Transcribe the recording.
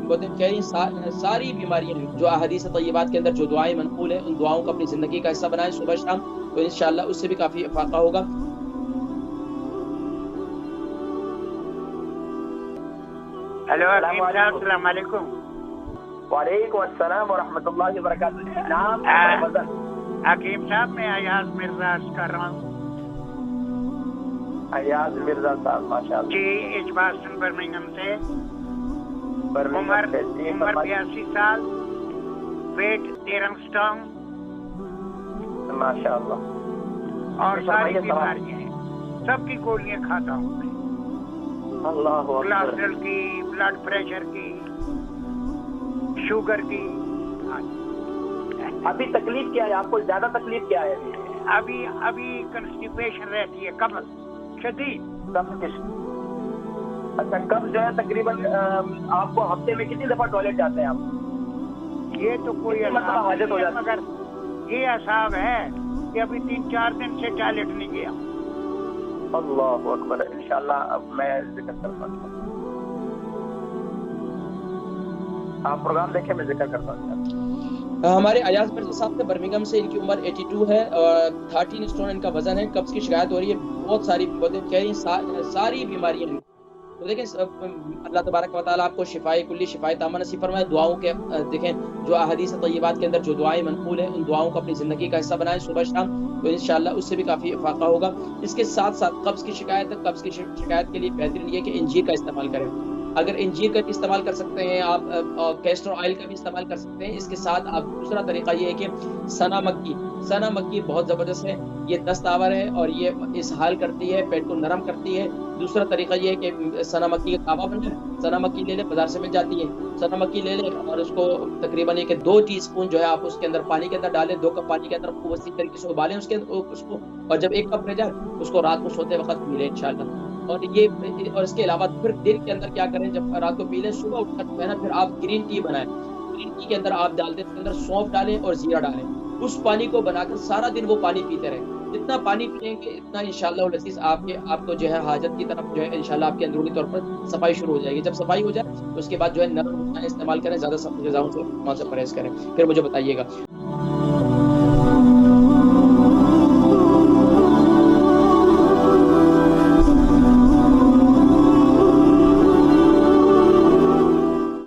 خیر ساری بیماریاں ہیں جو احادیث طیبات کے اندر جو دعائیں منقول ہیں ان دعاؤں کو اپنی زندگی کا حصہ بنائیں صبح شام، تو انشاءاللہ اس سے بھی کافی افاقہ ہوگا۔ ہیلو حکیم صاحب، السلام علیکم۔ وعلیکم السلام ورحمۃ اللہ وبرکاتہ۔ نام حکیم صاحب میں ایاز مرزا عرض کر رہا ہوں۔ ایاز مرزا صاحب، ماشاء اللہ جی، ایجباسٹن برمنگھم سے۔ عمر جی 82 سال، ویٹ 13 سٹون، ماشاء اللہ، اور ساری بیماریاں ہیں، سب کی گولیاں کھاتا ہوں میں، اللہ کولیسٹرول کی، بلڈ پریشر کی، شوگر کی۔ ابھی تکلیف کیا ہے آپ کو؟ زیادہ تکلیف کیا ہے ابھی کنسٹیپیشن رہتی ہے، قبض شدید۔ اچھا، کب جو ہے تقریباً آپ کو ہفتے میں کتنی دفعہ ٹوائلٹ جاتے ہیں آپ؟ یہ تو کوئی حاجت ہو جاتی ہے، مگر یہ حساب ہے کہ ابھی 3-4 دن سے ٹوائلٹ نہیں گیا۔ اللہ اکبر، انشاءاللہ اب میں ذکر کرتا ہوں، آپ پروگرام دیکھیں، میں ذکر کرتا ہوں۔ ہمارے ایاز مرزا صاحب سے برمنگھم سے، ان کی عمر 82 ہے اور 13 اسٹون ان کا وزن ہے، قبض کی شکایت ہو رہی ہے، بہت ساری ساری بیماریاں ہیں۔ تو دیکھیں اللہ تبارک و تعالیٰ آپ کو شفائے کلی شفائے تامہ نصیب فرمائے۔ دعاؤں کے دیکھیں جو احادیث طیبات کے اندر جو دعائیں منقول ہیں ان دعاؤں کو اپنی زندگی کا حصہ بنائیں صبح شام، تو انشاءاللہ اس سے بھی کافی افاقہ ہوگا۔ اس کے ساتھ ساتھ قبض کی شکایت ہے، قبض کی شکایت کے لیے بہترین یہ کہ انجیر کا استعمال کریں۔ اگر انجیر کا بھی استعمال کر سکتے ہیں آپ، کیسٹر آئل کا بھی استعمال کر سکتے ہیں۔ اس کے ساتھ آپ دوسرا طریقہ یہ ہے کہ سنا مکی بہت زبردست ہے، یہ دست آور ہے اور یہ اسہال کرتی ہے، پیٹ کو نرم کرتی ہے۔ دوسرا طریقہ یہ ہے کہ سنا مکی کا کعبہ بن جائے، سنا مکی لے لیں، بازار سے مل جاتی ہے، سنا مکی لے لیں اور اس کو تقریباً 2 ٹی اسپون جو ہے آپ اس کے اندر پانی کے اندر ڈالیں، 2 کپ پانی کے اندر خوب اچھی طریقے سے ابالیں اس کو، اور جب 1 کپ رہ جائے اس کو رات کو سوتے وقت پی لیں انشاءاللہ۔ اور اس کے علاوہ پھر دن کے اندر کیا کریں، جب رات کو پی لیں، صبح اٹھ کر جو ہے نا پھر آپ گرین ٹی بنائیں، گرین ٹی کے اندر آپ ڈال دیں، اس کے اندر سونف ڈالیں اور زیرہ ڈالیں، اس پانی کو بنا کر سارا دن وہ پانی پیتے رہیں۔ جتنا پانی پیئیں گے اتنا انشاءاللہ العزیز آپ کو جو ہے حاجت کی طرف جو ہے انشاءاللہ آپ کے اندرونی طور پر صفائی شروع ہو جائے گی۔ جب صفائی ہو جائے تو اس کے بعد جو ہے نرم غذائیں استعمال کریں، زیادہ سخت غذاؤں سے پرہیز کریں، پھر مجھے بتائیے گا۔